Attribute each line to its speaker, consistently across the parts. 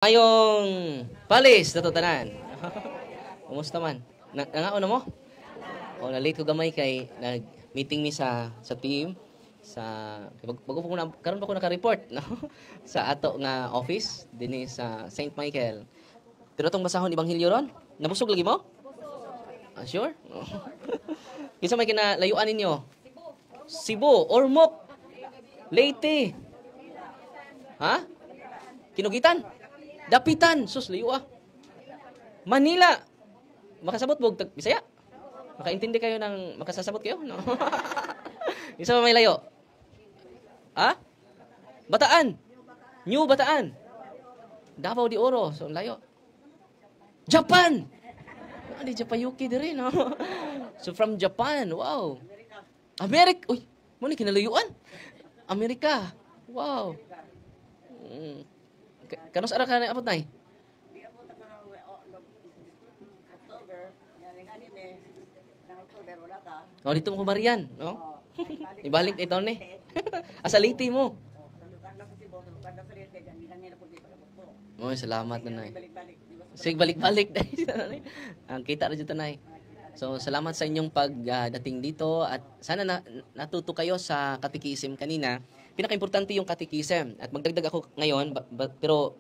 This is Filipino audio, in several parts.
Speaker 1: Ayong palis na tanan. Kumusta man? Nangaon na mo? O na late ko gamay kay nag-meeting mi sa team sa bago ko na karon ba ko naka-report no sa ato nga office dinhi sa St. Michael. Pero tong basahon ebanghelyo ron, nabusog lagi mo? Ah, sure? Kinsa may kinalayuan ninyo? Cebu, Ormoc, Leyte. Ha? Kinugitan? Dapitan, sus layo ah. Manila. Makasabot bog tag Bisaya? Makaintindi kayo ng makasasabot kayo? No. Isa pa may layo. Ha? Bataan. New Bataan. Davao de Oro, so layo. Japan. Di Japan UK diri no. So from Japan, wow. America. Uy, mo ni kinalayuan. Amerika. Wow. Kanos ara ka na abot nay? Oh, dito mo kumarian, no? Ibalik ito ni. Asaliti mo. Oh, salamat na nay. Sige, balik-balik dahil ang kita ra dito nay. So, salamat sa inyong pagdating dito at sana natuto kayo sa katikisim kanina. Pinaka-importante yung katikisim. At magdagdag ako ngayon, pero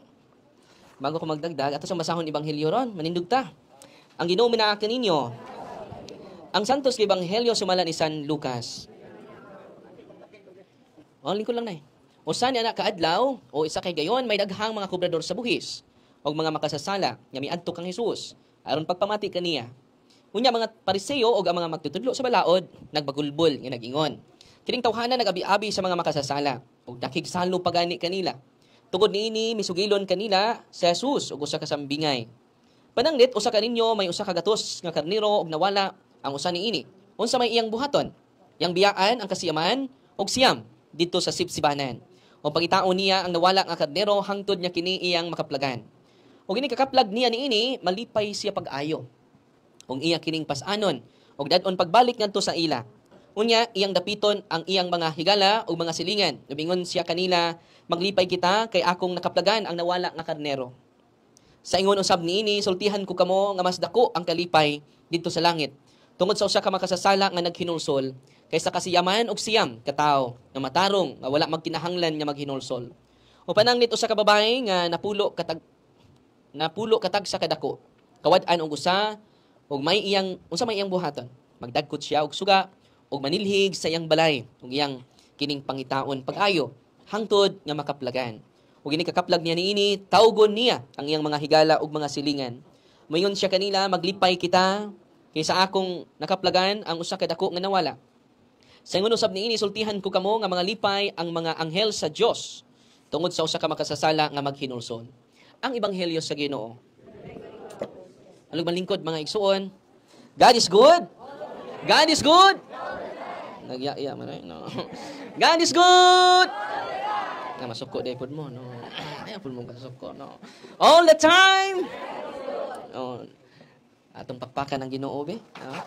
Speaker 1: bago ko magdagdag, ato sa basahon ebanghelyo ron, manindog ta. Ang Ginoo minaaka ninyo, ang Santos nga Ebanghelyo sumala ni San Lucas. O, lingkod lang na eh. O saan anak kaadlaw, o isa kay gayon, may daghang mga kubrador sa buhis, o mga makasasala, nga miadto kang Jesus, aron pagpamati kaniya. Unya mga pariseo o ang mga magtutudlo sa balaod, nagbagulbol nga nagingon. Kining tawhana nagabi-abi sa mga makasasala, o nakigsalo pagani kanila. Tungod niini misugilon kanila sa Jesus ug usa ka sambingay. Pananglit usa ka ninyo may usa ka gatos nga karnero og nawala ang usa niini. Unsa may iyang buhaton? Yang biyaan ang kasiyaman og siyam didto sa sipsibanan. O pagitaon niya ang nawala nga karnero hangtod niya kini iyang makaplagan. Og ini kakaplag niya niini malipay siya pag-ayo. Og iya kining pas-anon og dadon pagbalik ngadto sa ila. Unya iyang dapiton ang iyang mga higala o mga silingan. Nabingon siya kanila, maglipay kita kay akong nakaplagan ang nawala nga karnero. Sa ingon usab niini, sultihan ko kamo nga mas dako ang kalipay didto sa langit. Tungod sa usa ka makasasala nga naghinulsol, kaysa kasiyaman og siyam katao nga matarong nga wala magkinahanglan nga maghinulsol. O pananglit usa ka babae nga napulo katag sa kadako. Kawad-an og usa og may iyang unsa may iyang buhaton. Magdagkot siya og suga og manilhig sa iyang balay ug iyang kining pangitaon pag-ayo hangtod nga makaplagan. Ug ini kakaplag niya niini tawgon niya ang iyang mga higala ug mga silingan. Moingon siya kanila, maglipay kita kaysa akong nakaplagan ang usa ka dako nga nawala. Sa ingon usab niini sultihan ko kamo nga mga lipay ang mga anghel sa Dios tungod sa usa ka makasasala nga maghinulsol. Ang ebanghelyo sa Ginoo. Alog malingkod mga igsuon. God is good. God is good. Nagya-iya man ay no. God is good. Na masuko day pud mo no. Ay pud mo kasuko no. All the time. Oh. Atong pakpakan ng Ginoo be. No?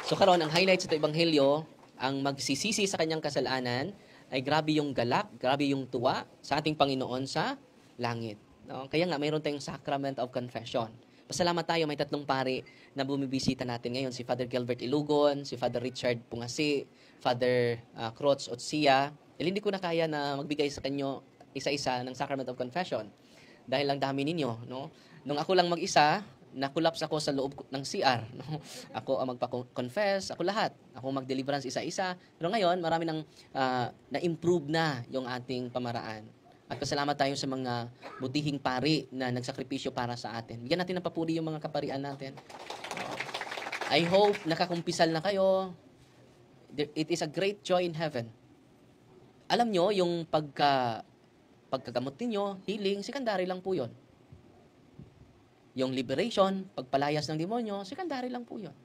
Speaker 1: So karon ang highlight sa ebanghelyo, ang magsisisi sa kanyang kasalanan ay grabe yung galak, grabe yung tuwa sa ating Panginoon sa langit. No? Kaya nga mayroon tayong sacrament of confession. Pasalamat tayo, may tatlong pari na bumibisita natin ngayon. Si Father Gilbert Ilugon, si Father Richard Pungasi, Father Crotz Otsia. Hindi ko na kaya na magbigay sa kanyo isa-isa ng Sacrament of Confession. Dahil lang dami ninyo. No? Nung ako lang mag-isa, nakulaps ako sa loob ng CR. No? Ako ang magpa-confess, ako lahat. Ako mag-deliverance isa-isa. Pero ngayon, marami nang na-improve na yung ating pamaraan. At pasalamat tayo sa mga butihing pari na nagsakripisyo para sa atin. Bigyan natin ng papuri yung mga kaparian natin. I hope nakakumpisal na kayo. It is a great joy in heaven. Alam nyo, yung pagkagamot ninyo, healing, secondary lang po yun. Yung liberation, pagpalayas ng demonyo, secondary lang po yun.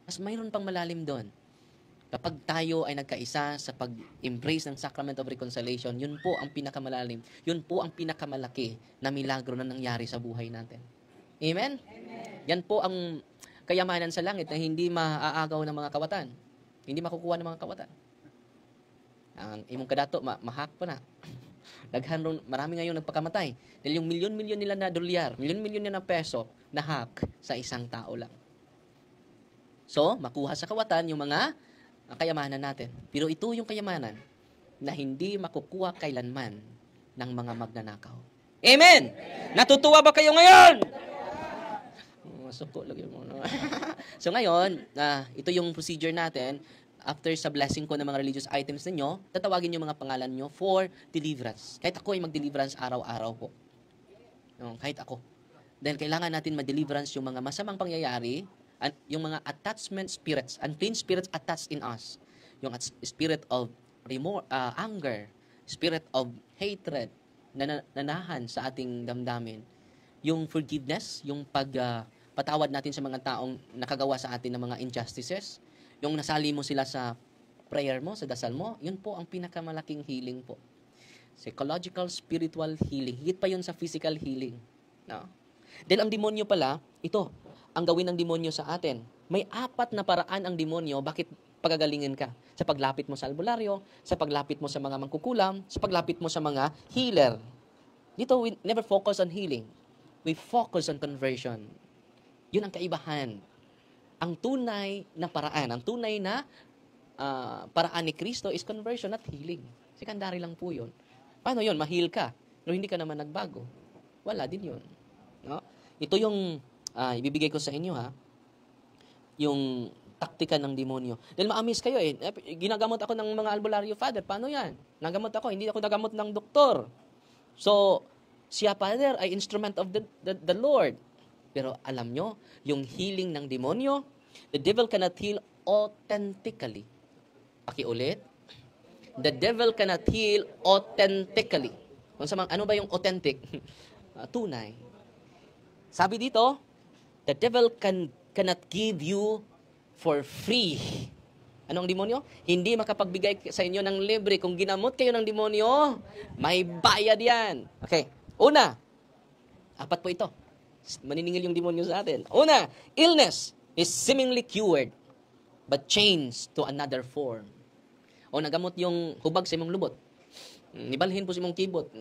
Speaker 1: Mas mayroon pang malalim doon. Kapag tayo ay nagkaisa sa pag-embrace ng Sacrament of Reconciliation, yun po ang pinakamalalim, yun po ang pinakamalaki na milagro na nangyari sa buhay natin. Amen? Amen. Yan po ang kayamanan sa langit na hindi maaagaw ng mga kawatan. Hindi makukuha ng mga kawatan. Ang imong kadato, mahak pa na. Marami ngayon nagpakamatay. Dahil yung milyon-milyon nila na dolyar, milyon-milyon nila na peso, na hack sa isang tao lang. So, makuha sa kawatan yung mga kayamanan natin. Pero ito yung kayamanan na hindi makukuha kailanman ng mga magnanakaw. Amen! Natutuwa ba kayo ngayon? Masuko lagi mo. So ngayon, ito yung procedure natin. After sa blessing ko ng mga religious items ninyo, tatawagin yung mga pangalan nyo for deliverance. Kahit ako ay mag-deliverance araw-araw po. No, kahit ako. Dahil kailangan natin ma-deliverance yung mga masamang pangyayari, yung mga attachment spirits, unclean spirits attached in us. Yung spirit of anger, spirit of hatred, na nanahan sa ating damdamin. Yung forgiveness, yung patawad natin sa mga taong nakagawa sa atin ng mga injustices, yung nasali mo sila sa prayer mo, sa dasal mo, yun po ang pinakamalaking healing po. Psychological, spiritual healing. Higit pa yun sa physical healing. No? Dahil ang demonyo pala, ito, ang gawin ng demonyo sa atin. May 4 na paraan ang demonyo, bakit pagagalingin ka? Sa paglapit mo sa albularyo, sa paglapit mo sa mga mangkukulam, sa paglapit mo sa mga healer. Dito, we never focus on healing. We focus on conversion. Yun ang kaibahan. Ang tunay na paraan, ang tunay na paraan ni Kristo is conversion, not healing. Secondary lang po yun. Paano yun? Ma-heal ka, pero hindi ka naman nagbago. Wala din yun. No? Ito yung ibibigay ko sa inyo, ha? Yung taktika ng demonyo. Dahil ma-amaze kayo eh. Ginagamot ako ng mga albularyo, Father. Paano yan? Nagamot ako. Hindi ako nagamot ng doktor. So, siya, Father, ay instrument of the Lord. Pero alam nyo, yung healing ng demonyo, the devil cannot heal authentically. Pakiulit. The devil cannot heal authentically. Ano ba yung authentic? Tunay. Sabi dito, the devil cannot give you for free. Anong demonyo? Hindi makapagbigay sa inyo ng libre. Kung ginamot kayo ng demonyo, may bayad yan. Okay. Una, 4 po ito. Maniningil yung demonyo sa atin. Una, illness is seemingly cured but changed to another form. O nagamot yung hubag sa imong lubot. Nibalhin po sa imong kibot.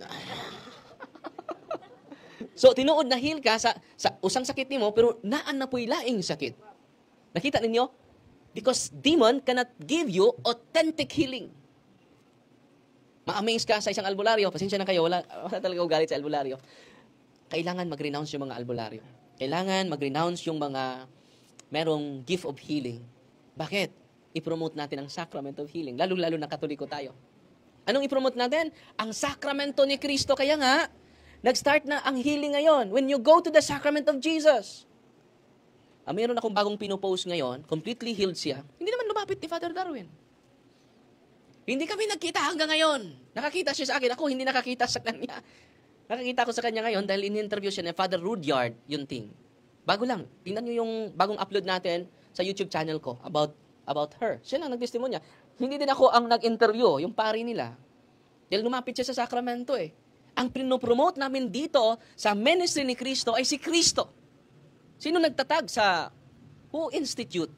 Speaker 1: So, tinuod na heal ka sa usang sakit nimo pero naan na po'y laing sakit. Nakita ninyo? Because demon cannot give you authentic healing. Ma-amaze ka sa isang albularyo. Pasensya na kayo, wala talaga ugalit sa albularyo. Kailangan mag-renounce yung mga albularyo. Kailangan mag-renounce yung mga merong gift of healing. Bakit? I-promote natin ang sacrament of healing. Lalo-lalo na Katoliko tayo. Anong i-promote natin? Ang sakramento ni Kristo. Kaya nga, nag-start na ang healing ngayon. When you go to the sacrament of Jesus. Mayroon akong bagong pinopost ngayon. Completely healed siya. Hindi naman lumapit ni Father Darwin. Hindi kami nagkita hanggang ngayon. Nakakita siya sa akin. Ako hindi nakakita sa kanya. Nakakita ko sa kanya ngayon dahil in-interview siya ni Father Rudyard, yung thing. Bago lang. Tingnan nyo yung bagong upload natin sa YouTube channel ko about her. Siya lang nag-testimonya. Hindi din ako ang nag-interview, yung pari nila. Dahil lumapit siya sa sakramento eh. Ang pinopromote namin dito sa ministry ni Kristo ay si Kristo. Sino nagtatag sa who institute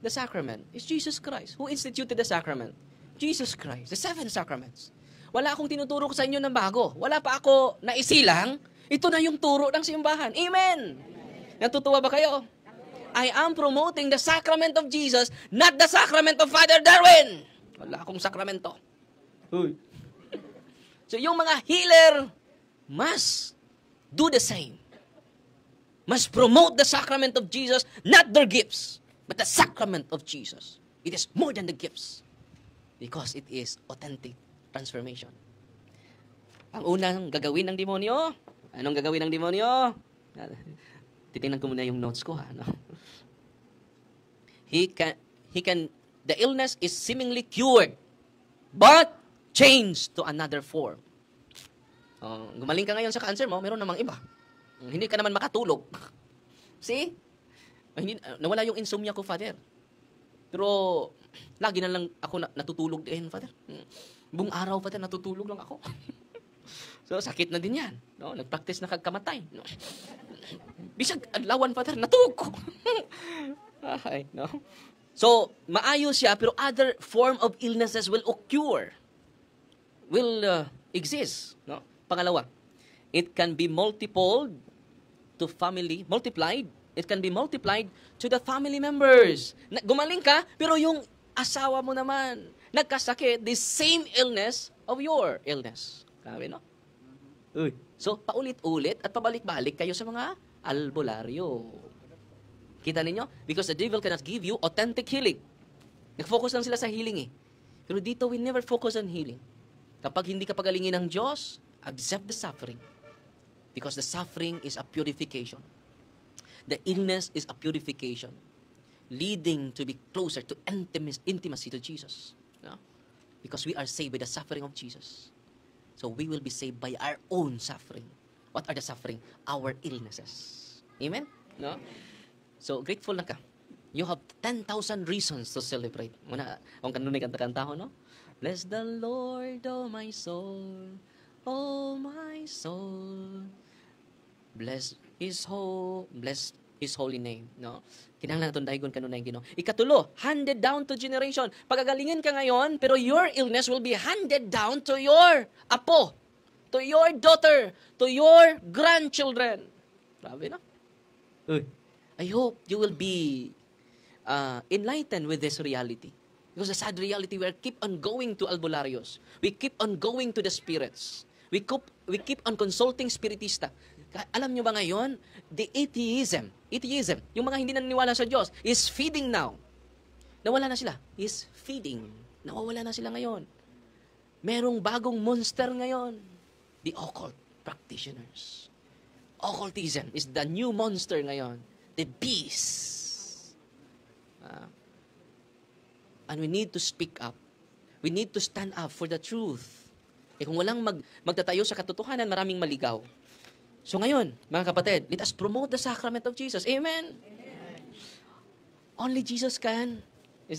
Speaker 1: the sacrament? Is Jesus Christ. Who instituted the sacrament? Jesus Christ. The 7 sacraments. Wala akong tinuturo sa inyo ng bago. Wala pa ako naisilang. Ito na yung turo ng simbahan. Amen! Natutuwa ba kayo? I am promoting the sacrament of Jesus, not the sacrament of Father Darwin. Wala akong sakramento. Uy. So yung mga healer must do the same. Must promote the sacrament of Jesus, not their gifts, but the sacrament of Jesus. It is more than the gifts because it is authentic transformation. Ang unang gagawin ng demonyo, anong gagawin ng demonyo? Titingnan ko muna yung notes ko, ha? No? The illness is seemingly cured, but changed to another form. Gumaling ka ngayon sa cancer mo, meron namang iba. Hindi ka naman makatulog. See? Nawala yung insomnia ko, Father. Pero, lagi na lang ako natutulog din, Father. Buong araw, Father, natutulog lang ako. So, sakit na din yan. No? Nag-practice na kagkamatay. No? Bisag, adlawan, Father, natulog ko. Okay, no? So, maayos siya, pero other form of illnesses will occur. exists. No? Pangalawa, it can be multiplied. It can be multiplied to the family members. Gumaling ka, pero yung asawa mo naman, nagkasakit, the same illness of your illness. Grabe, no? Uy. So, paulit-ulit at pabalik-balik kayo sa mga albularyo. Kita ninyo? Because the devil cannot give you authentic healing. Nag-focus lang sila sa healing eh. Pero dito, we never focus on healing. Kapag hindi ka pagalingin ng Diyos, accept the suffering. Because the suffering is a purification. The illness is a purification. Leading to be closer to intimacy to Jesus. No? Because we are saved by the suffering of Jesus. So we will be saved by our own suffering. What are the suffering? Our illnesses. Amen? No? So, grateful na ka. You have 10,000 reasons to celebrate. Muna, kung kanunay kanta-kanta ho, no? Bless the Lord, oh my soul, oh my soul. Bless His holy name. No? Kinahanglan natin dahil kung kanunay Ginoo. Ikatulo, handed down to generation. Pagagalingin ka ngayon, pero your illness will be handed down to your apo, to your daughter, to your grandchildren. Grabe na. I hope you will be enlightened with this reality. Because the sad reality, we keep on going to albularios. We keep on going to the spirits. We keep on consulting spiritista. Alam nyo ba ngayon, the atheism, yung mga hindi naniniwala sa Diyos, is feeding now. Nawala na sila. Is feeding. Nawawala na sila ngayon. Merong bagong monster ngayon. The occult practitioners. Occultism is the new monster ngayon. The beast. And we need to speak up. We need to stand up for the truth. Kung walang magtatayo sa katotohanan, maraming maligaw. So ngayon, mga kapatid, let us promote the sacrament of Jesus. Amen? Amen. Only Jesus can.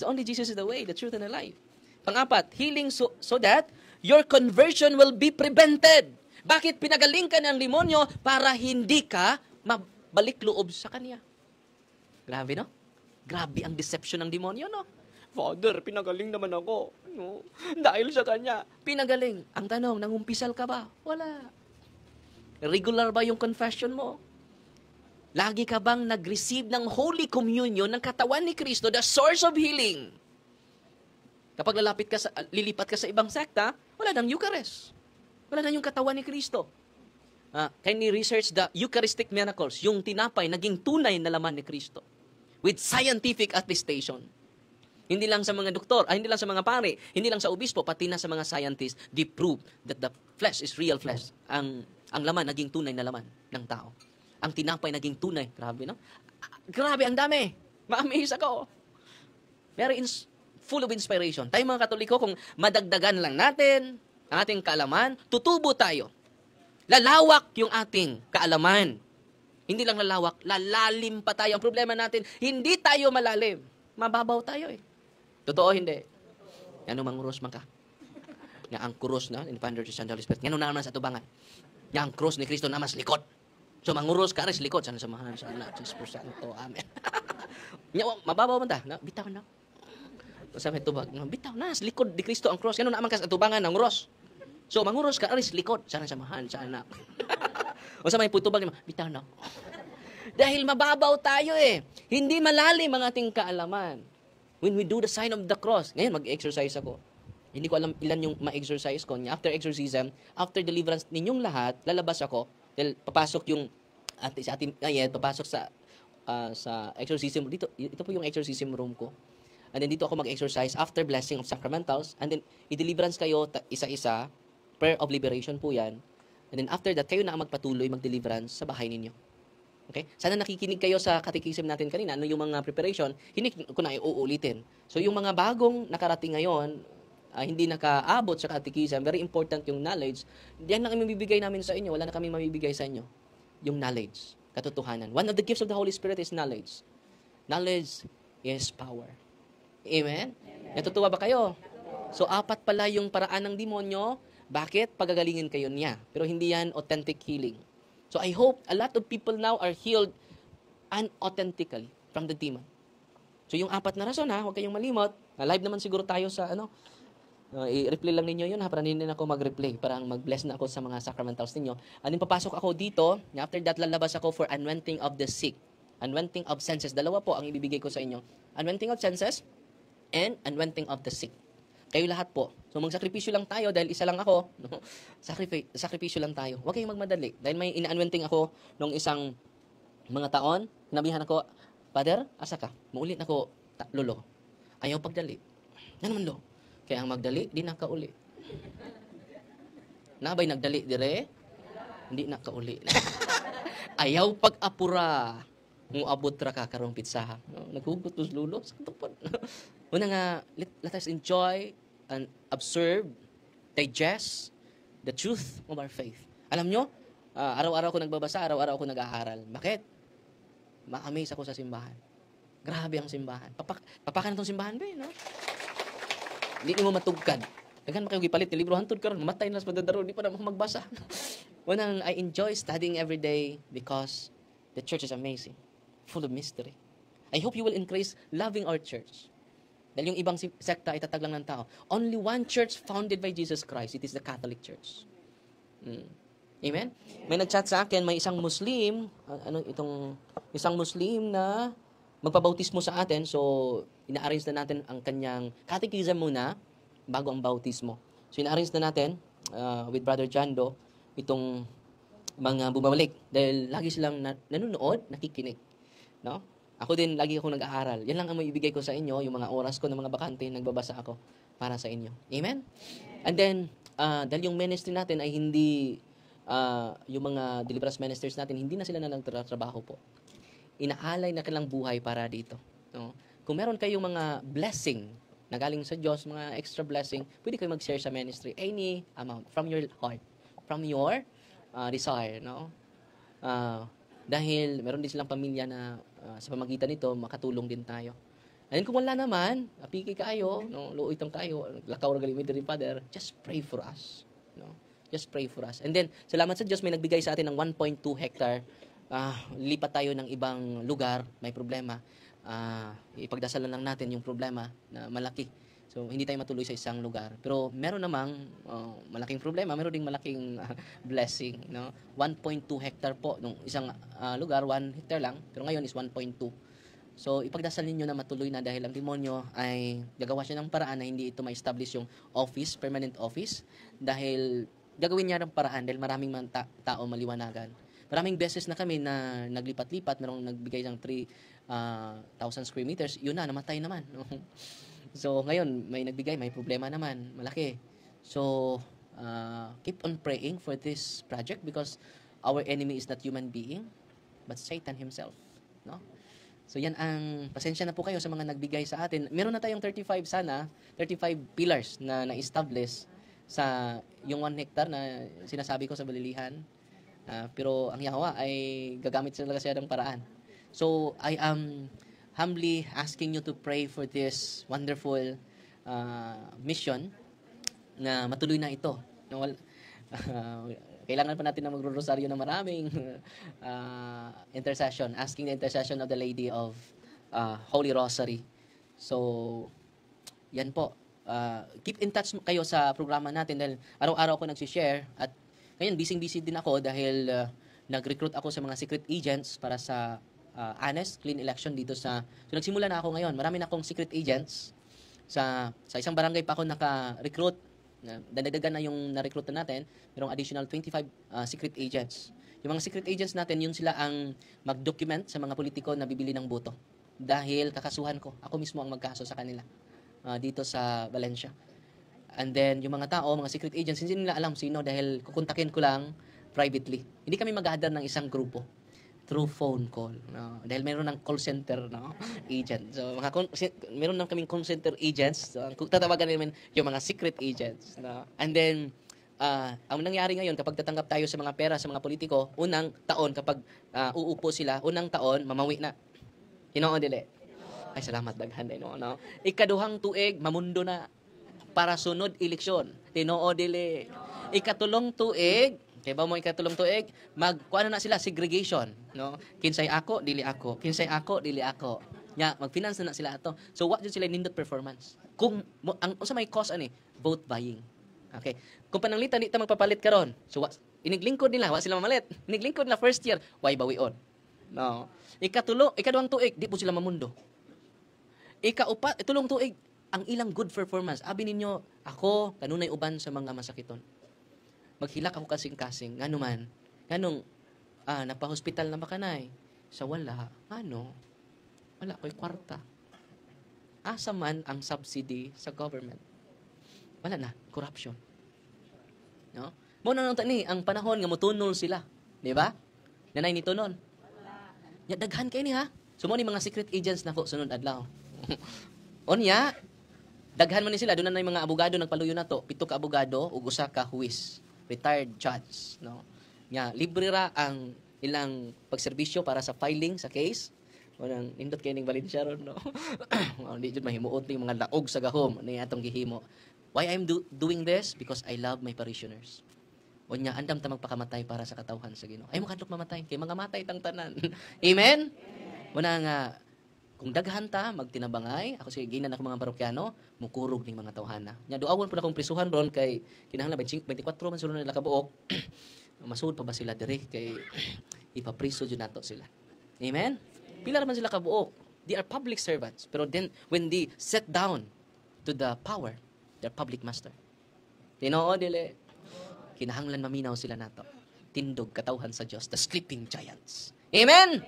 Speaker 1: Only Jesus is the way, the truth, and the life. Pang-apat, healing so that your conversion will be prevented. Bakit pinagaling ka ng demonyo? Para hindi ka mabalik loob sa kanya. Grabe, no? Grabe ang deception ng demonyo, no? Father, pinagaling naman ako. No? Dahil sa kanya, pinagaling. Ang tanong, nangumpisal ka ba? Wala. Regular ba yung confession mo? Lagi ka bang nag-receive ng Holy Communion ng katawan ni Kristo, the source of healing? Kapag lilipat ka sa ibang sekta, wala nang Eucharist. Wala nang yung katawan ni Kristo. Kindly research the Eucharistic miracles, yung tinapay, naging tunay na laman ni Kristo. With scientific attestation. Hindi lang sa mga doktor, hindi lang sa mga pare, hindi lang sa obispo, pati na sa mga scientists, they prove that the flesh is real flesh. Ang laman, naging tunay na laman ng tao. Ang tinapay, naging tunay. Grabe, no? Grabe, ang dami. Ma-amaze ako. Very full of inspiration. Tayo mga Katoliko, kung madagdagan lang natin ang ating kaalaman, tutubo tayo. Lalawak yung ating kaalaman. Hindi lang lalawak, lalalim pa tayo. Ang problema natin, hindi tayo malalim. Mababaw tayo eh. Totoo, hindi. Yan ang mangurus man ka. Nga ang krus na, in Father, Son, Holy Spirit. Nga naman sa tubangan. Nga ang krus ni Kristo naman sa likod. So, mangurus ka rin sa likod. Sana samahan, sana, Espiritu Santo. Amen. Mababaw man ta. Bitaw na. Sa may tubag. Bitaw na, sa likod ni Kristo ang krus. Nga naman ka sa tubangan ng urus. So, mangurus ka rin sa likod. Sana samahan, sana. O sa may putubag, bitaw na. Dahil mababaw tayo eh. Hindi malalim ang ating kaalaman. When we do the sign of the cross, ngayon mag-exercise ako. Hindi ko alam ilan yung ma-exercise ko. After exorcism, after deliverance ninyong lahat, lalabas ako. Dahil papasok yung papasok sa exorcism. Ito po yung exorcism room ko. And then dito ako mag-exercise after blessing of sacramentals. And then i-deliverance kayo isa-isa. Prayer of liberation po yan. And then after that, kayo na ang magpatuloy mag-deliverance sa bahay ninyo. Okay? Sana nakikinig kayo sa catechism natin kanina. Ano yung mga preparation? Hindi ko na uulitin. So yung mga bagong nakarating ngayon, hindi nakaabot sa catechism, very important yung knowledge. Yan lang ang mabibigay namin sa inyo. Wala na kaming mabibigay sa inyo. Yung knowledge. Katotohanan. One of the gifts of the Holy Spirit is knowledge. Knowledge is power. Amen? Natutuwa ba kayo? So, 4 pala yung paraan ng demonyo. Bakit? Pagagalingin kayo niya. Pero hindi yan authentic healing. So, I hope a lot of people now are healed unauthentically from the demon. So, yung 4 na rason, huwag kayong malimot. Live naman siguro tayo sa, I-replay lang ninyo yun ha, para hindi na ako mag-replay, para mag-bless na ako sa mga sacramentals ninyo. And then papasok ako dito, after that lalabas ako for anointing of the sick. Anointing of senses. Dalawa po ang ibibigay ko sa inyo. Anointing of senses and anointing of the sick. Kayo lahat po. So magsakripisyo lang tayo dahil isa lang ako. No? Sakripisyo lang tayo. Huwag kayong magmadali. Dahil may ina-anointing ako nung isang mga taon, sinabihan ako, Father, asa ka? Muulit ako, lolo. Ayaw pagdali. Na naman, lo. Kaya ang magdali, di nakauli. Nabay nagdali dire, hindi nakauli. Ayaw pag-apura. Muabot ra ka karong pitsaha. No? Naghugot os lulo. Una nga, let us enjoy and observe, digest the truth of our faith. Alam nyo, araw-araw ako nagbabasa, araw-araw ako nag-aaral. Bakit? Ma-amaze ako sa simbahan. Grabe ang simbahan. Papakan na itong simbahan ba no? Hindi mo matugkad. Daghan kayo gipalit ni libro hantod karon mamatay na sa padadaro di pa na magbasa. Unang I enjoy studying every day because the church is amazing, full of mystery. I hope you will increase loving our church. Dahil yung ibang sekta itatag lang ng tao. Only one church founded by Jesus Christ. It is the Catholic Church. Amen? May nag-chat sa akin, may isang Muslim, isang Muslim na magpabautismo sa atin. So, ina-arrange na natin ang kanyang catechism muna bago ang bautismo. So, ina-arrange na natin with Brother Jando itong mga bumabalik. Dahil lagi silang nanonood, nakikinig. No? Ako din, lagi ako nag-aaral. Yan lang ang maibigay ko sa inyo, yung mga oras ko ng mga bakante, nagbabasa ako para sa inyo. Amen? And then, dahil yung ministry natin ay hindi, yung mga deliverance ministers natin, hindi na sila na nagtatrabaho po. Inaalay na kanilang buhay para dito. No? Kung meron kayong mga blessing na galing sa Diyos, mga extra blessing, pwede kayo mag-share sa ministry. Any amount, from your heart, from your desire. No? Dahil meron din silang pamilya na sa pamagitan nito, makatulong din tayo. And kung wala naman, apiki kayo, no, luoy-tang kayo, lakaw ra galimid rin Father, just pray for us. No? Just pray for us. And then, salamat sa Diyos, may nagbigay sa atin ng 1.2 hectare. Lipat tayo ng ibang lugar, may problema. Ipagdasalan lang natin yung problema na malaki. So, hindi tayo matuloy sa isang lugar. Pero meron namang malaking problema, meron ding malaking blessing. No? 1.2 hectare po. Nung isang lugar, 1 hectare lang. Pero ngayon is 1.2. So, ipagdasal ninyo na matuloy na dahil ang demonyo ay gagawa siya ng paraan na hindi ito ma-establish yung office, permanent office. Dahil gagawin niya ng paraan dahil maraming tao maliwanagan. Maraming beses na kami na naglipat-lipat, merong nagbigay ng 3,000 square meters, yun na, namatay naman. So, ngayon, may nagbigay, may problema naman, malaki. So, keep on praying for this project because our enemy is not human being, but Satan himself. No? So, yan ang, pasensya na po kayo sa mga nagbigay sa atin. Meron na tayong 35 pillars na na-establish sa yung 1 hectare na sinasabi ko sa Balilihan. Pero ang Yahweh ay gagamit sila kasi ng paraan. So, I am humbly asking you to pray for this wonderful mission na matuloy na ito. Kailangan pa natin na magro-rosaryo ng maraming intercession, asking the intercession of the Lady of Holy Rosary. So, yan po. Keep in touch kayo sa programa natin dahil araw-araw ako nagsishare at ngayon busy din ako dahil nag-recruit ako sa mga secret agents para sa honest, clean election dito sa... So, nagsimula na ako ngayon. Marami na akong secret agents. Sa isang barangay pa ako naka-recruit. Dadagdagan na yung na-recruit na natin. Merong additional 25 secret agents. Yung mga secret agents natin, yun sila ang mag-document sa mga politiko na bibili ng boto. Dahil kakasuhan ko. Ako mismo ang magkaso sa kanila dito sa Valencia. And then, yung mga tao, mga secret agents, hindi nila alam sino dahil kukontakin ko lang privately. Hindi kami mag-ahadar ng isang grupo through phone call. No? Dahil meron ng call center agent. So, meron ng kaming call center agents. So, tatawagan namin yung mga secret agents. No? And then, ang nangyari ngayon, kapag tatanggap tayo sa mga pera, sa mga politiko, unang taon, kapag uupo sila, unang taon, mamawi na. Hinoo dili. Ay, salamat daghan. No? Ikaduhang tuig, mamundo na. Para sunod eleksyon. Tinoo dili. Ikatulong tuig, kaya ba mo ikatulong tuig, magkuano na sila segregation, no? Kinsay ako, dili ako. Kinsay ako, dili ako. Nya, mag-finance na sila ato. So what jud sila nindot performance? Kung ang unsa may cause ani, vote buying. Okay. Kung pananglitan di ta magpapalit karon. So iniglingkod nila, wa sila mamalit. Iniglingkod nila first year, why bawion? No. Ikaduhang tuig, di po sila mamundo. Ikaupat, tulong tuig, ang ilang good performance. Abi ninyo, ako, kanunay uban sa mga masakiton. Maghilak ako kasing-kasing. Ngano man, nganong, napahospital na ba kanay? Sa wala, wala ko'y kwarta. Asa man ang subsidy sa government? Wala na, corruption. No? Mo na nang tani, ang panahon nga mutunol sila. Di ba? Nanay nito nun. Ya, daghan kayo ni ha? So mo ni mga secret agents na po sunod adlaw. Onya, daghan man ni sila, doon na yung mga abogado nagpaluyo na to. 7 ka abogado ug 1 ka huwis, retired judge, no. Nya libre ra ang ilang pagserbisyo para sa filing sa case. Wanang nindot kay ning Valencia ron, no. Di jud mahimuot ni mga laog sa gahom ni atong gihimo. Why I'm doing this? Because I love my parishioners. Onya, andam ta magpakamatay para sa katawhan sa Ginoo. Ay mo kadlok mamatay kay mga matay tang tanan. Amen. Muna nga kung daghan ta magtinabangay, ako sige ginan ako mga parokyano, mukurog ning mga tawhana. Nya duawon pud akong prisuhan ron kay kinahanglan 24 man sunod nila kabuok. Masud pa ba sila diri kay ipapriso jud nato sila. Amen. Pila man sila kabuok. They are public servants, pero then when they set down to the power, they're public master. Tinoo dili kinahanglan maminaw sila nato. Tindog katawhan sa Dios, the sleeping giants. Amen.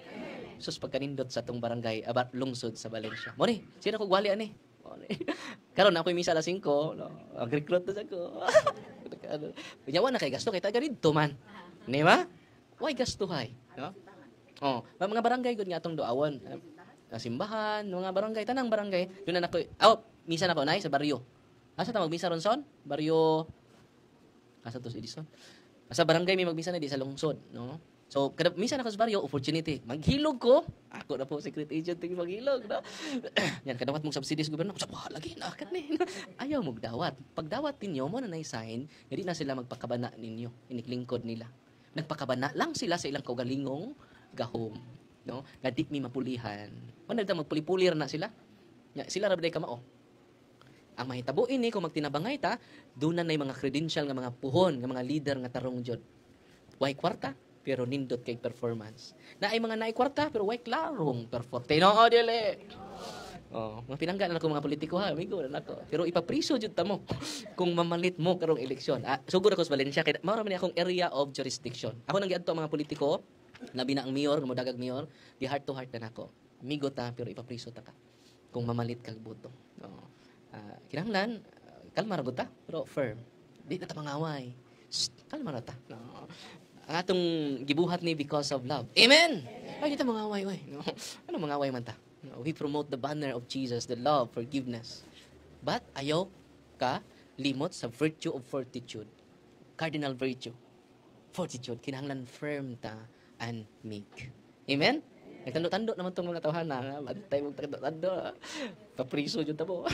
Speaker 1: Sus pagkanindot sa tong barangay abat lungsod sa Valencia. Mo ni, sino ko gwali ani? Karon ako misa alas 5, no.Ag-recruit na ko. Kunyawa na kay gasto kay taga didto man. Ni ba? Why gasto hay? No? Oh, mga barangay gud nga atong doawon. Simbahan, mga barangay, tanang barangay. Doon na ako. Misa na ko nay sa baryo. Asa ta magmisa ron son? Baryo. Asa to sa Edison? Sa barangay may magmisa na di sa lungsod, no? So, kada minsan ako sa baryo, opportunity. Maghilog ko. Ako na po, secret agent, tingin maghilog. No? Yan, kadawat mong subsidy sa gobyerno. Sabaha lagi na, ayaw mong dawat. Pag dawat ninyo, mo na na-sign, hindi na sila magpakabana ninyo. Iniklingkod nila. Nagpakabana lang sila sa ilang kaugalingong gahom. No? Nga di mi mapulihan. O nagda magpuli-pulir na sila. Sila rabaday kamao. Ang mahitabuin ni, kung magtinabangay ta, doon na mga credential nga mga puhon, nga mga leader nga tarong jod. Why kwarta? Pero nindot kay performance. Na ay mga naay kwarta pero way klarong perform. Tinoo dili. Mga pinanggan na ko mga politiko ha, amigo na nako. Pero ipapriso jud ta mo kung mamalit mo karong eleksyon. Sugod ako sa Valencia kay mao man akong area of jurisdiction. Ako nang giadto mga politiko, labi na ang mayor, mo dagag mayor, di heart to heart na nako. Amigo ta pero ipapriso ta ka kung mamalit kag boto. Kinahanglan kalma ra gud ta pero firm. Di na ta mangaway. Kalma ra ta. Ang atong gibuhat ni because of love. Amen! Ay, kita mangaway, oy. No? Ano mangaway man ta? No? We promote the banner of Jesus, the love, forgiveness. But, ayaw ka limot sa virtue of fortitude. Cardinal virtue. Fortitude. Kinahanglan firm ta and meek. Amen? Nagtando-tando naman itong mga tawhana. Bantay mong tando-tando. Papriso dyan tabo.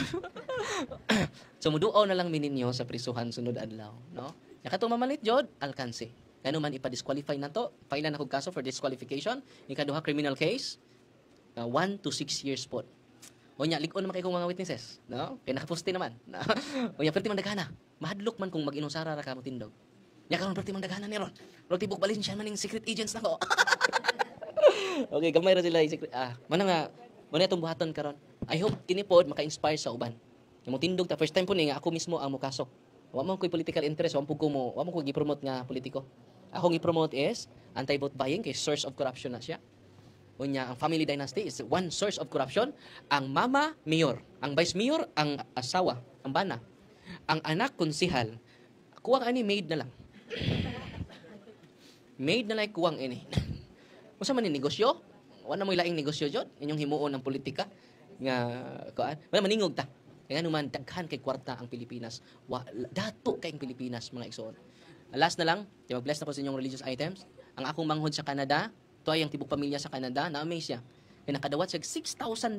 Speaker 1: So, muduaw na lang mininyo sa prisuhan sunod adlaw. No? Nakatong mamalit, Jod, alkansi. Ano man ipa-disqualify na to, file na akong kaso for disqualification, ikaduha criminal case, 1 to 6 years po. O nya, likon naman kayo kung mga witnesses. No? Kaya nakaposte naman. O nya, perti man daghana. Mahadlok man kung mag-inusara ra ka mo tindog. Nya, karon perti man daghana ni ron. Pero tibok balin siya man yung secret agents na ko. Okay, gamay ra sila yung secret. Mana nga, muna itong buhaton karon. I hope kinipod maka-inspire sa uban. Yung tindog ta, first time po nga, ako mismo ang mukasok. Wa mo ko'y political interest, wa mo ko gi-promote nga politiko. Akong i-promote is anti-vote buying kay source of corruption na siya. Unya, ang family dynasty is one source of corruption. Ang mama, mayor. Ang vice mayor, ang asawa, ang bana. Ang anak, konsihal. Kuwang ani, maid na lang. Maid na lang kuwang ini. Kung saan man yung negosyo, wala mo ilaing negosyo dyan. Inyong himuon ng politika. Nga, kuan. Wala maningog ta. Kaya naman, daghan kay kwarta ang Pilipinas. Dato kay ang Pilipinas, mga igsoon. Last na lang, mag-bless na po sa inyong religious items. Ang akong manghod sa Canada, ito ay ang tibok pamilya sa Canada, na-amaze siya. Kaya nakadawat siya $6,000.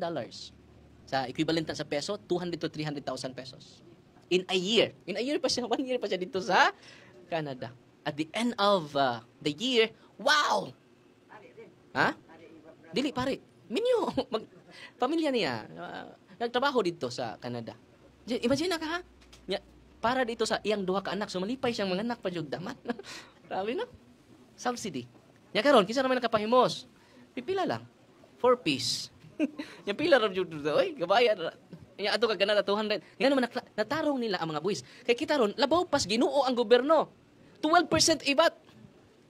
Speaker 1: Sa equivalent sa peso, 200 to 300,000 pesos. In a year. In a year pa siya, 1 year pa siya dito sa Canada. At the end of the year, wow! Ha? Dili, pare. Minyo. Pamilya niya. Nagtrabaho dito sa Canada. Imagine na ka, ha? para dito sa iyang duha ka anak. So malipay siyang mga anak pa jud daman. Grabe na. Subsidy. Nya karon kinsa naman nakapahimos? Pipila lang. 4 piece. Nya pila ra jud oy, gabayan ra. Nya ato ka ganana 200. Nga naman natarong nila ang mga buwis. Kay kita ron labaw pas Ginoo ang gobyerno. 12% ibat.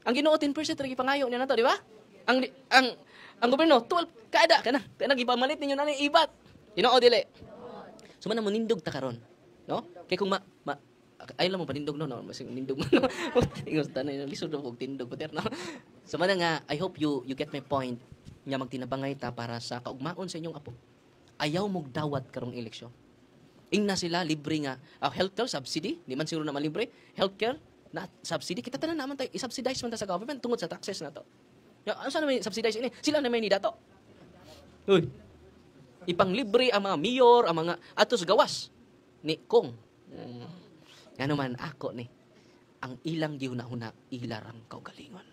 Speaker 1: Ang Ginoo 10% ra gipangayo niya nato, di ba? Ang gobyerno 12 kada kana. Kana gipamalit ninyo na ni ibat. Ginoo dili. So man nindog ta karon, no? Kay kung ay lang mo panindog no, masing nindog mo. Ingos tanay na lisod og tindog pater no. So man nga I hope you get my point. Nya magtinabangay ta para sa kaugmaon sa inyong apo. Ayaw mog dawat karong eleksyon. Ingna sila libre nga healthcare subsidy, di man siguro na malibre. Healthcare na subsidy kita tanan naman tay i-subsidize man ta sa government tungod sa taxes na to. Ya, ano sa naman subsidize ini? Sila na may ni dato. Uy. Ipanglibre ang mga mayor, ang mga atos gawas ni Kong. Nga naman ako ni ang ilang gihuna-huna ilarang kaugalingon.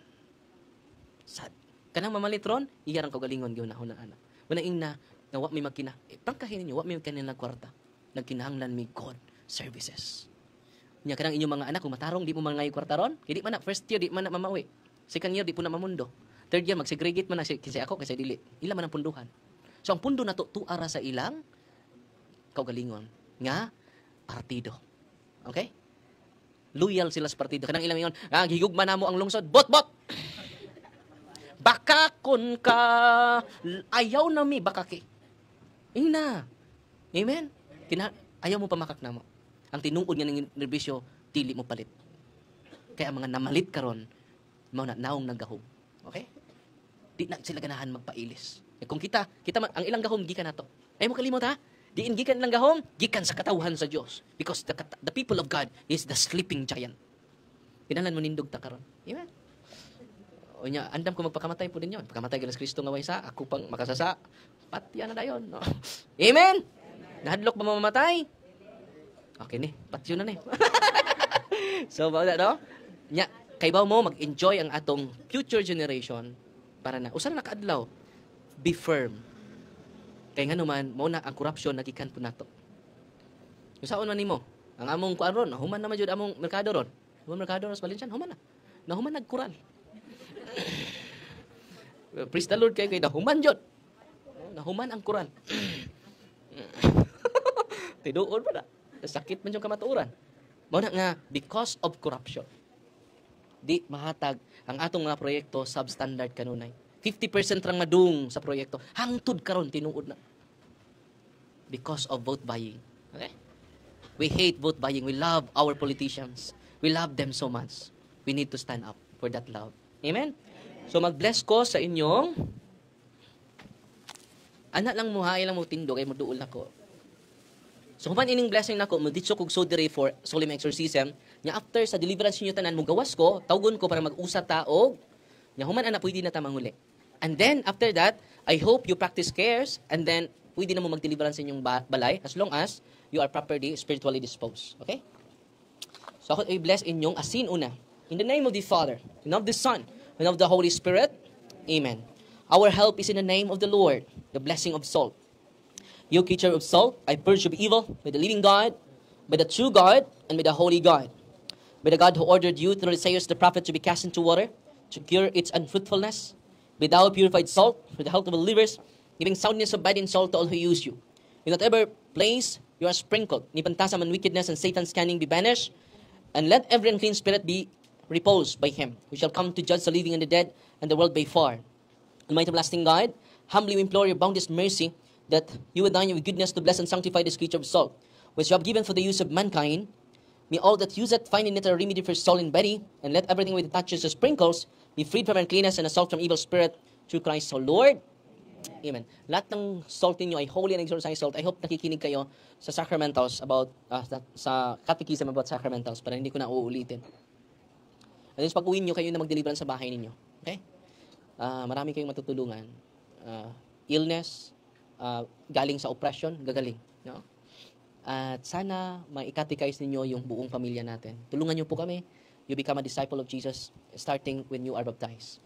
Speaker 1: Sad. Kanang mamalitron, ilarang kaugalingon gihuna-huna ana. Muna ingna na wa may magkina. Pangkahin ninyo, wa may kanilang kwarta. Nagkinahanglan mi God services. Nya kanang inyong mga anak kung matarong di mo man ngay kwarta ron, kay di man na first year di man na mamawi. Second year di po na mamundo. Third year mag-segregate man na kasi ako kasi dili. Ila man ang punduhan. So ang pundo na to tuara sa ilang kaugalingon nga partido. Okay? Loyal sila sa partido. Kanang ilang ingon, higugma namo ang lungsod. Bot! Bakakon ka. Ayaw na mi bakaki. Ina. Amen? Ayaw mo pamakak namo. Ang tinuod nga ng nerbisyo, dili mo palit. Kaya ang mga namalit karon, mao na naong naggahom. Okay? Di na sila ganahan magpailis. Kung kita ang ilang gahom gikan nato. Ay mo kalimot ha? Diin gikan ilang gahom, gikan sa katawhan sa Dios. Because the people of God is the sleeping giant. Kinahanglan mo nindog ta karon. Amen. O nya, andam ko magpakamatay po din yon. Pagkamatay ganas Kristo nga way sa, ako pang makasasa. Patya na dayon. No? Amen. Nahadlok ba mamamatay? Okay ni, patyo na ni. So bawda no? Nya, kay baw mo mag-enjoy ang atong future generation para na usa na kaadlaw. Be firm. Kaya nga naman, mo na ang corruption nagikan po nato. Kung saan na nimo? Ang among kuan ron, nahuman naman jud among merkado ron. Among merkado ron sa Valencian, human na. Nahuman nagkural. Praise the Lord kay nahuman jud. Nahuman ang kural. Tiduod pa na. Sakit man yung kamatuoran. Mo na nga, because of corruption. Di mahatag ang atong mga proyekto substandard kanunay. 50% rang madung sa proyekto. Hangtod karon tinuod na. Because of vote buying. Okay? We hate vote buying. We love our politicians. We love them so much. We need to stand up for that love. Amen? So mag-bless ko sa inyong anak lang mo ha, ilang mo tindog ay moduol nako. So human ining blessing nako, mo ditso kog sodere for solemn exorcism. Nya after sa deliverance niyo tanan mo gawas ko, tawgon ko para mag-usa ta og nya human ana pwede na ta manguli. And then, after that, I hope you practice cares and then, pwede na mo mag-deliverance sa inyong balay as long as you are properly spiritually disposed. Okay? So, ako i-bless inyong asin una. In the name of the Father, and of the Son, and of the Holy Spirit. Amen. Our help is in the name of the Lord, the blessing of salt. You creature of salt, I purge you of evil by the living God, by the true God, and by the holy God. By the God who ordered you through the sayers of the prophet to be cast into water, to cure its unfruitfulness. Be thou purified salt for the health of the livers, giving soundness of body and soul to all who use you. In whatever place you are sprinkled, ni pantasam and wickedness and Satan's cunning be banished, and let every unclean spirit be reposed by him, who shall come to judge the living and the dead, and the world by far. Almighty everlasting God, humbly we implore your boundless mercy, that you would thine with goodness to bless and sanctify this creature of salt, which you have given for the use of mankind. May all that use it find in it a remedy for soul and body, and let everything which it touches or sprinkles be freed from uncleanness and assault from evil spirit through Christ our Lord. Amen. Lahat ng salt ninyo ay holy and exorcised salt. I hope nakikinig kayo sa sacramentals about, sa catechism about sacramentals para hindi ko na uulitin. At pag uwi nyo, kayo na mag-deliverance sa bahay ninyo. Okay? Marami kayong matutulungan. Illness, galing sa oppression, gagaling. No? At sana maikatikais ninyo yung buong pamilya natin. Tulungan nyo po kami. You become a disciple of Jesus starting when you are baptized.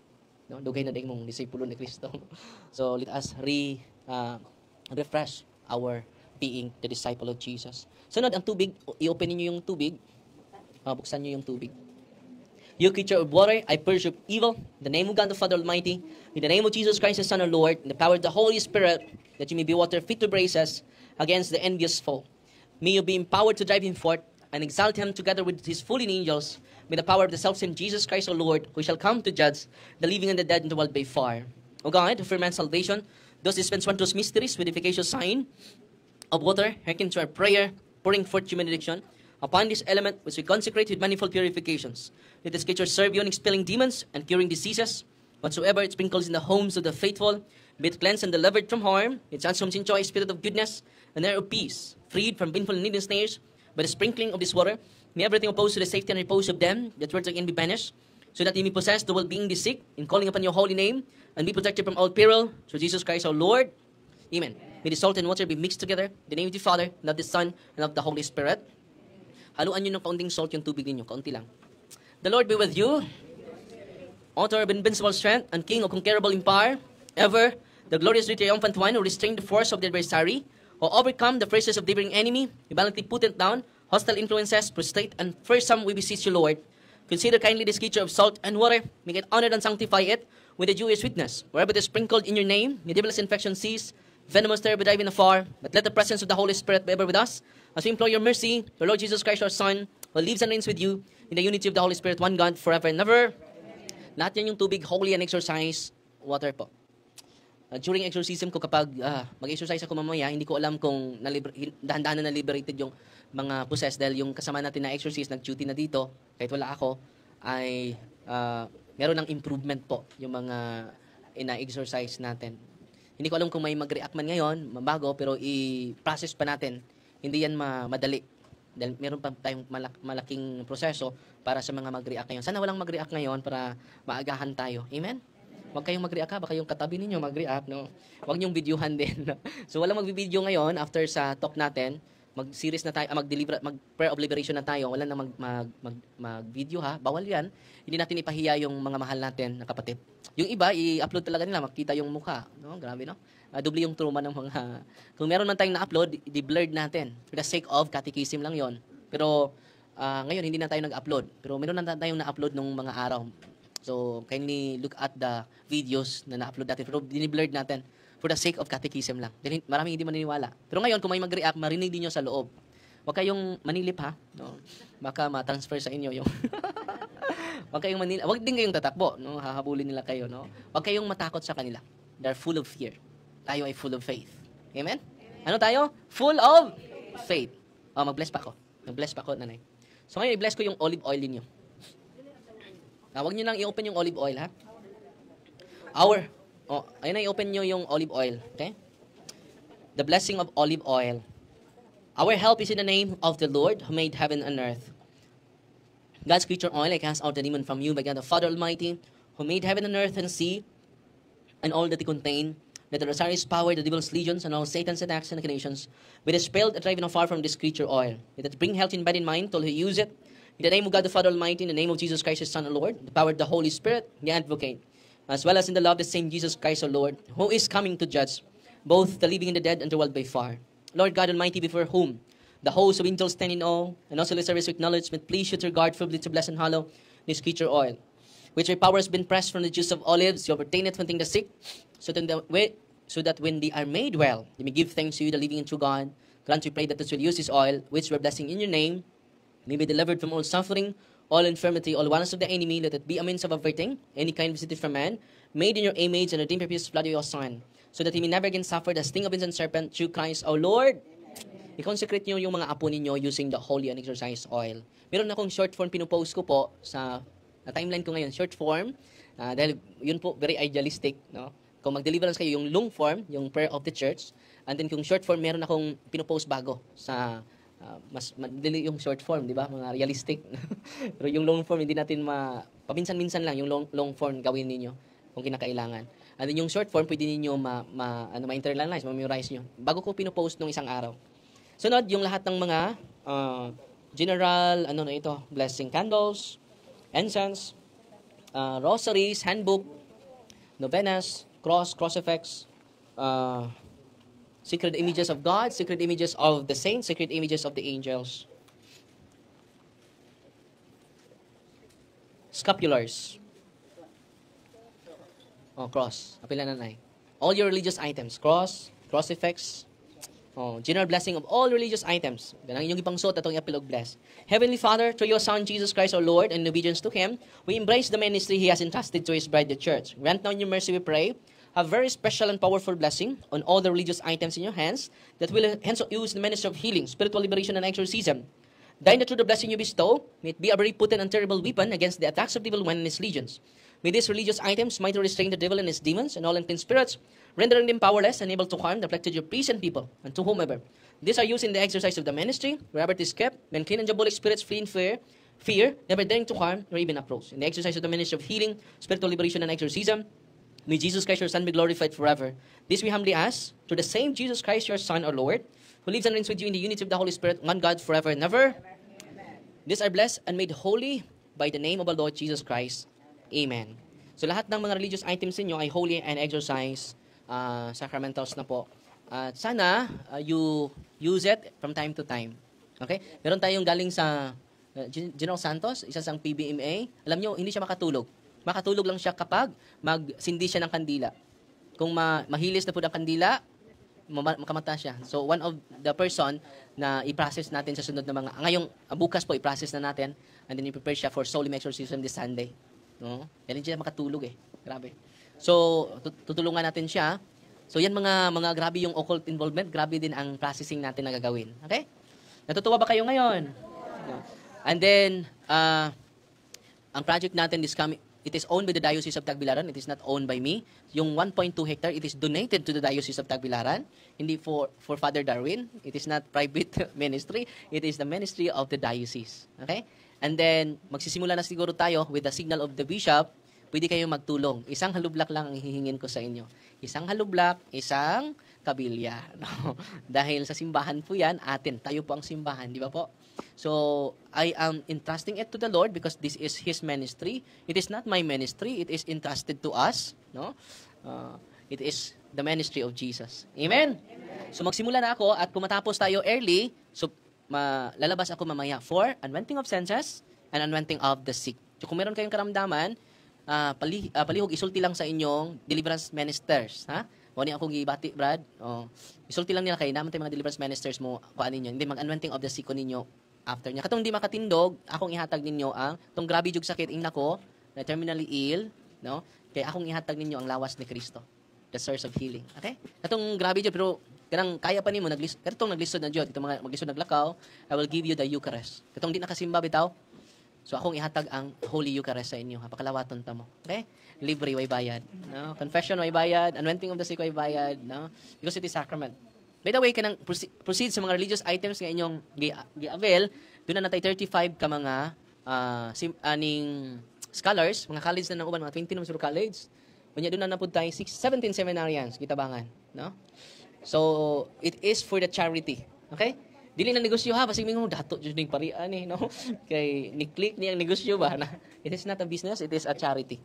Speaker 1: No? Dugay na din mong disipulo ni Kristo. So let us refresh our being the disciple of Jesus. Sunod, ang tubig, i-open niyo yung tubig. Buksan niyo yung tubig. You creature of water, I purge you evil. In the name of God the Father Almighty, in the name of Jesus Christ, the Son of Lord, in the power of the Holy Spirit, that you may be water fit to brace us against the envious foe. May you be empowered to drive him forth and exalt him together with his fallen angels, with the power of the self-same Jesus Christ, our Lord, who shall come to judge the living and the dead in the world by fire. O God, who for man's salvation, those dispense one those mysteries with the efficacious sign of water, hearken to our prayer, pouring forth human benediction upon this element which we consecrate with manifold purifications. Let the Scripture serve you in expelling demons and curing diseases, whatsoever it sprinkles in the homes of the faithful, be it cleansed and delivered from harm, it transforms into a spirit of goodness and air of peace, freed from painful needless snares, by the sprinkling of this water, may everything opposed to the safety and repose of them, that words again be banished, so that ye may possess the well-being the sick, in calling upon your holy name, and be protected from all peril, through Jesus Christ our Lord. Amen. May the salt and water be mixed together, in the name of the Father, and of the Son, and of the Holy Spirit. Haluan nyo ng kaunting salt yung tubig ninyo, kaunti lang. The Lord be with you, author of invincible strength, and King of conquerable empire, ever, the glorious triumphant one who restrained the force of the adversary, who overcome the phrases of the neighboring enemy, who violently put it down, hostile influences, prostrate, and fearsome we beseech you, Lord. Consider kindly this creature of salt and water, make it honored and sanctify it with the Jewish sweetness. Wherever it is sprinkled in your name, may devil's infection cease, venomous terror be driven afar, but let the presence of the Holy Spirit be ever with us, as we implore your mercy, the Lord Jesus Christ, our Son, who lives and reigns with you in the unity of the Holy Spirit, one God, forever and ever. Lahat yan yung tubig, holy and exercise, water po. During exorcism ko, kapag mag-exercise ako mamaya, hindi ko alam kung dahan-dahan na liberated yung mga possessed dahil yung kasama natin na exorcist, nag-duty na dito, kahit wala ako, ay meron ng improvement po yung mga ina-exercise natin. Hindi ko alam kung may mag-react man ngayon, mabago, pero i-process pa natin. Hindi yan madali. Dahil meron pa tayong malaking proseso para sa mga mag-react ngayon. Sana walang mag-react ngayon para maagahan tayo. Amen? Huwag kayong mag-react baka yung katabi ninyo mag-react, no? Huwag niyong videohan din. No? So, walang mag-video ngayon after sa talk natin. Mag-series na tayo, mag-prayer of liberation na tayo. Wala na mag-video ha. Bawal yan. Hindi natin ipahiya yung mga mahal natin na kapatid. Yung iba, i-upload talaga nila, makita yung mukha. No? Grabe, no? Doble yung trauma ng mga... Kung meron man tayong na-upload, i-blurred natin. For the sake of catechism lang yon. Pero ngayon, hindi na tayo nag-upload. Pero meron na tayong na-upload nung mga araw. So, kindly look at the videos na na-upload natin. Pero diniblurred natin for the sake of catechism lang. Dahil maraming hindi maniniwala. Pero ngayon, kung may mag-react, marinig din nyo sa loob. Huwag kayong manilip ha. No? Baka ma-transfer sa inyo yung... Huwag din kayong tatakbo. No? Hahabulin nila kayo. No? Huwag kayong matakot sa kanila. They're full of fear. Tayo ay full of faith. Amen? Ano tayo? Full of faith. Mag-bless pa ako. Mag-bless pa ako, nanay. So ngayon, i-bless ko yung olive oil ninyo. Huwag nyo nang i-open yung olive oil, ha? Ayun na, i-open nyo yung olive oil. Okay? The blessing of olive oil. Our help is in the name of the Lord who made heaven and earth. God's creature oil, I cast out the demon from you by God the Father Almighty, who made heaven and earth and sea, and all that they contain. Let the Rosari's power, the devil's legions, and all Satan's attacks and machinations be dispelled and driven afar from this creature oil. Let it bring health in body and mind till he use it. In the name of God the Father Almighty, in the name of Jesus Christ, His Son, our Lord, the power of the Holy Spirit, the Advocate, as well as in the love of the same Jesus Christ, our Lord, who is coming to judge both the living and the dead and the world by far. Lord God Almighty, before whom the hosts of angels stand in awe, and also the service of acknowledgement, please should regard privilege to bless and hallow this creature oil, which by power has been pressed from the juice of olives, you obtain it from the sick, so that when they are made well, they may give thanks to you, the living and true God. Grant, we pray, that this will use this oil, which we're blessing in your name, may be delivered from all suffering, all infirmity, all violence of the enemy. Let it be a means of averting any kind visited from man, made in your image and redeemed by the blood of your Son, so that he may never again suffer the sting of the serpent, through Christ our Lord. I-consecrate nyo yung mga apo ninyo using the holy and exercise oil. Meron akong short form pinupost ko po sa timeline ko ngayon, short form, dahil yun po, very idealistic, no? Kung mag-deliverance kayo, yung long form, yung prayer of the church, and then kung short form, meron akong pinupost bago sa mas madali yung short form, di ba? Mga realistic. Pero yung long form, hindi natin paminsan-minsan lang yung long form gawin ninyo kung kinakailangan. And then yung short form, pwede ninyo ma-internalize, ma-memorize nyo. Bago ko pinupost nung isang araw. Sunod, yung lahat ng mga general, blessing candles, incense, rosaries, handbook, novenas, cross effects, Sacred images of God, sacred images of the saints, sacred images of the angels. Scapulars. Oh, cross. Apila na nai. All your religious items. Cross, crucifix. Oh, general blessing of all religious items. Ganang inyong ipangsuot atong epilog bless. Heavenly Father, through your Son, Jesus Christ our Lord, and in obedience to Him, we embrace the ministry He has entrusted to His bride, the church. Grant now in your mercy, we pray, a very special and powerful blessing on all the religious items in your hands that will hence use the ministry of healing, spiritual liberation, and exorcism. Thine that through the blessing you bestow, may it be a very potent and terrible weapon against the attacks of the evil one and his legions. May these religious items might restrain the devil and his demons and all unclean spirits, rendering them powerless and able to harm the afflicted your priests and people, and to whomever. These are used in the exercise of the ministry, wherever it is kept, when clean and diabolic spirits flee in fear, never daring to harm or even approach. In the exercise of the ministry of healing, spiritual liberation, and exorcism, may Jesus Christ your Son be glorified forever. This we humbly ask, through the same Jesus Christ your Son, our Lord, who lives and reigns with you in the unity of the Holy Spirit, one God, forever and ever. These are blessed and made holy by the name of our Lord Jesus Christ. Amen. So lahat ng mga religious items ninyo ay holy and exorcised sacramentals na po. Sana you use it from time to time. Okay? Meron tayong galing sa General Santos, isa sang PBMA. Alam nyo, hindi siya makatulog. Makatulog lang siya kapag magsindi siya ng kandila. Kung mahilis na po ng kandila, makamata siya. So, one of the person na i-process natin sa sunod na mga, ngayong bukas po, i-process na natin, and then i-prepare siya for solemn exorcism this Sunday. No? Yan siya makatulog eh. Grabe. So, tutulungan natin siya. So, yan mga grabe yung occult involvement, grabe din ang processing natin na gagawin. Okay? Natutuwa ba kayo ngayon? No. And then, ang project natin is coming, it is owned by the Diocese of Tagbilaran. It is not owned by me. Yung 1.2 hectare, it is donated to the Diocese of Tagbilaran. Hindi for Father Darwin. It is not private ministry. It is the ministry of the diocese. Okay? And then, magsisimula na siguro tayo with the signal of the bishop. Pwede kayong magtulong. Isang halublak lang ang hihingin ko sa inyo. Isang halublak, isang kabilya. No? Dahil sa simbahan po yan, atin. Tayo po ang simbahan. Di ba po? So, I am entrusting it to the Lord because this is His ministry. It is not my ministry. It is entrusted to us. No? It is the ministry of Jesus. Amen? So, magsimula na ako at kung matapos tayo early, so, lalabas ako mamaya for anointing of senses and anointing of the sick. So, kung meron kayong karamdaman, palihog, isulti lang sa inyong deliverance ministers. Ha? Wani akong gibati, Brad. Isulti lang nila kayo, naman tayo mga deliverance ministers mo, kuhaan ninyo. Hindi, mag-anointing of the sick ko ninyo after niya. Katong di makatindog, akong ihatag ninyo ang, itong grabe jug sakit, ing nako, na terminally ill, no? Kaya akong ihatag ninyo ang lawas ni Kristo, the source of healing. Okay? Katong grabe jud, pero kanang kaya pa nimo katong naglisod na jud, itong mga maglisod naglakaw, I will give you the Eucharist. Katong di nakasimba bitaw, so akong ihatag ang Holy Eucharist sa inyo. Pakalawaton ta mo. Okay? Libre, way bayad. No? Confession, way bayad. Anointing of the sick, way bayad. No? Because it is sacrament. By the way, kanang proceed sa mga religious items nga inyong gi-avail, doon na natay 35 ka mga aning scholars, mga college na uban, mga 20 naman sa college. Kunya doon na napud tayo 17 seminarians, gitabangan. No? So, it is for the charity. Okay? Dili na negosyo ha, basig mingon dato jud ning parian eh, no? Kay ni-click niya ang negosyo ba na. It is not a business, it is a charity.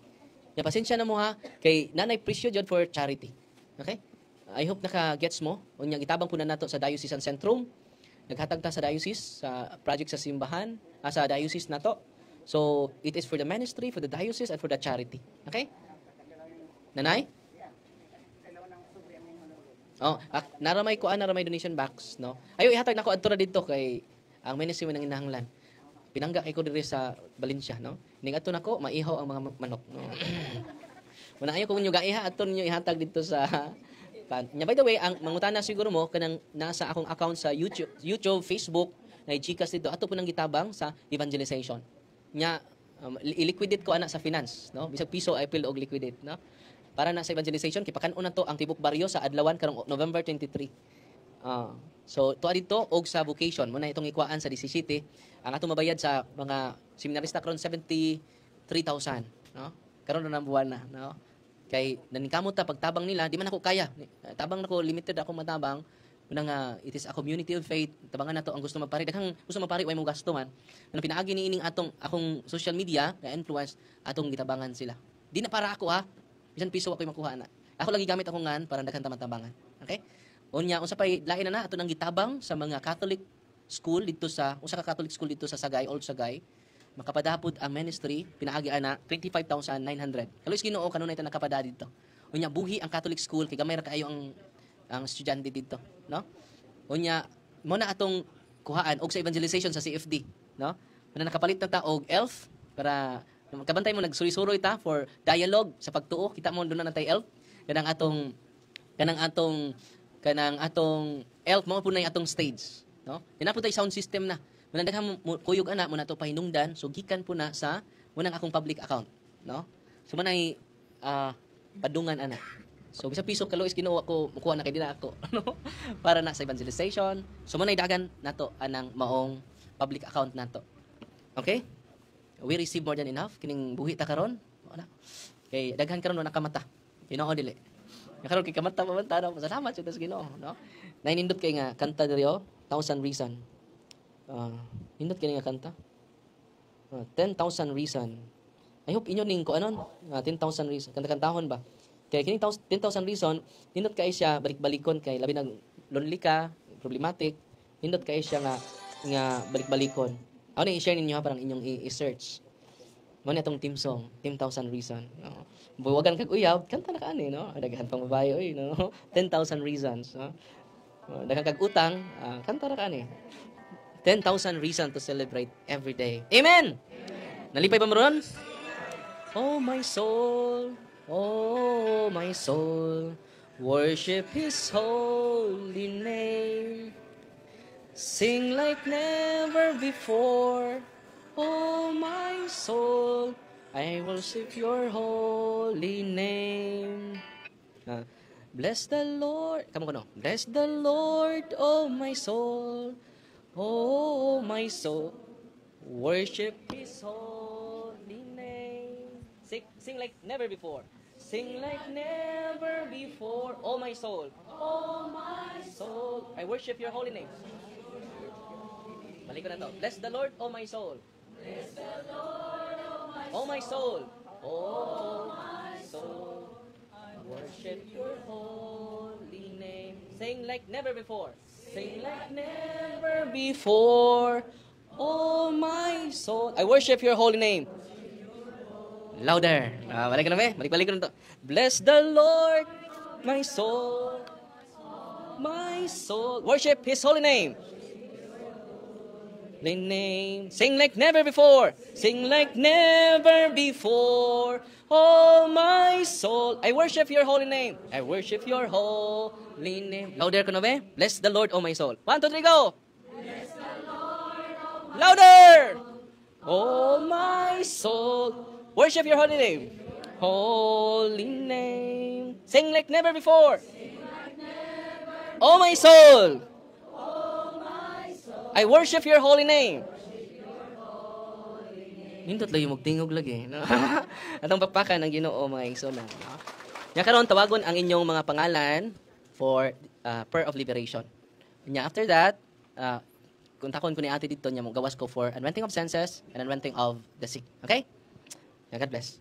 Speaker 1: Ya pasensya na mo ha, kay nanay presyo jud for charity. Okay? I hope naka-gets mo. Unya gitabang po na nato sa Diocesan Centrum. Naghatag ta sa diocese sa project sa simbahan, sa diocese nato. So, it is for the ministry, for the diocese and for the charity. Okay? Nanay? Naramay donation box, no? Ayo ihatag nako adto ra dito kay ang ministry man ng inahanglan. Pinangga kay ko diri sa Valencia, no? Ning adto nako maihaw ang mga manok, no? Muna ayo kung inyo gaiha adto ninyo ihatag dito sa nya. By the way, ang mangutana siguro mo kanang nasa akong account sa YouTube, Facebook, na Gcash dito ato po nang gitabang sa evangelization. Nya i-liquidate ko ana sa finance, no? Bisag piso I will og liquidate, no? Para na sa evangelization, kipakan na to ang tibok baryo sa adlawan karong November 23. So, tuwa dito, og sa vocation, muna itong ikuhaan sa 17, ang atong mabayad sa mga seminarista karon 73,000. No? Karon na buwan na. No? Kay, naningkamot ta, pagtabang nila, di man ako kaya. Tabang nako limited ako matabang. Muna it is a community of faith. Tabangan na to ang gusto mapari. Daghang gusto mapari, way mo gasto man. Ano pinaagi ni ining akong social media, na influence, atong gitabangan sila. Di na para ako ha. Bisan piso ako makuha na. Ako lagi gamit akong ngan para daghan tamatabangan. Okay? Unya unsa pay lain na ato nang gitabang sa mga Catholic school dito sa usa ka Catholic school dito sa Sagay, Old Sagay. Makapadapod ang ministry pinaagi ana 25,900. Kaluis Ginoo kanunay ta nakapada dito. Unya buhi ang Catholic school kay gamay ra kaayo ang estudyante dito, no? Unya mo na atong kuhaan og sa evangelization sa CFD, no? Muna nakapalit na ta og ELF para kabantay mo nagsuri-suroy ta for dialogue sa pagtuo. Kita mo doon na natay ELF. Kanang atong ELF mo po na atong stage, no? Dina po tay sound system na. Muna daghang kuyog ana mo na to pahinungdan so gikan po na sa munang akong public account, no? So manay padungan ana. So bisa piso kaluis Ginoo ako mukuha na kay dina ako, no? Para na sa evangelization. So manay dagan nato anang maong public account nato. Okay? We receive more than enough kining buhi ta karon. Wala. Kay daghan karon na nakamata. Ginoo dili. Karon kay kamata pa man ta. Salamat sa Ginoo, no? Nainindot kay nga kanta diri 1,000 Reason. Nindot kini nga kanta. 10,000 Reason. I hope inyo ning ko anon 10,000 Reason. Kanta-kantahon ba? Kaya kining 10,000 Reason, nindot kay siya balik-balikon kay labi nang lonely ka, problematic, nindot kay siya nga balik-balikon. Ako na i-share ninyo ha, parang inyong i-search. Mo na itong team song, 10,000 Reason. No? Buwagan kag uyaw, kanta na ka ani, no? Daghan pang babae, oy, no? 10,000 Reasons. No? Daghan kag utang, kanta na ka ani. 10,000 reasons to celebrate every day. Amen! Nalipay ba mo ron? Oh my soul, worship His holy name. Sing like never before. Oh my soul, I worship Your holy name. Bless the Lord. Kamu kono. Bless the Lord, oh my soul. Oh, my soul, worship His holy name. Sing like never before. Sing like never before. Oh, my soul. Oh, my soul, I worship Your holy name. Balik ko na to. Bless the Lord, oh my soul. Bless the Lord, oh my soul. Oh, my soul, I worship Your holy name. Sing like never before. Sing like never before, oh my soul. I worship Your holy name. Louder. Balik ko na ba? Balik ko na to. Bless the Lord, my soul. My soul. Worship His holy name. Sing like never before. Sing like never before. Oh my soul, I worship Your holy name. I worship Your holy name. Louder ko na ba? Bless the Lord, oh my soul. 1, 2, 3, go! Bless the Lord, oh my louder! Oh my soul, worship Your holy name. Holy name. Sing like never before. Sing like never before. Oh my soul. Oh my soul, I worship Your holy name. Nindot lang yung magtingog lagi. No? Atong pakpakan ng Ginoo mga igsoon. No? Nya karon tawagon ang inyong mga pangalan for prayer of liberation. Nya after that, kontakon ko ni ate dito nya mo gawas ko for anointing of senses and anointing of the sick. Okay? God bless.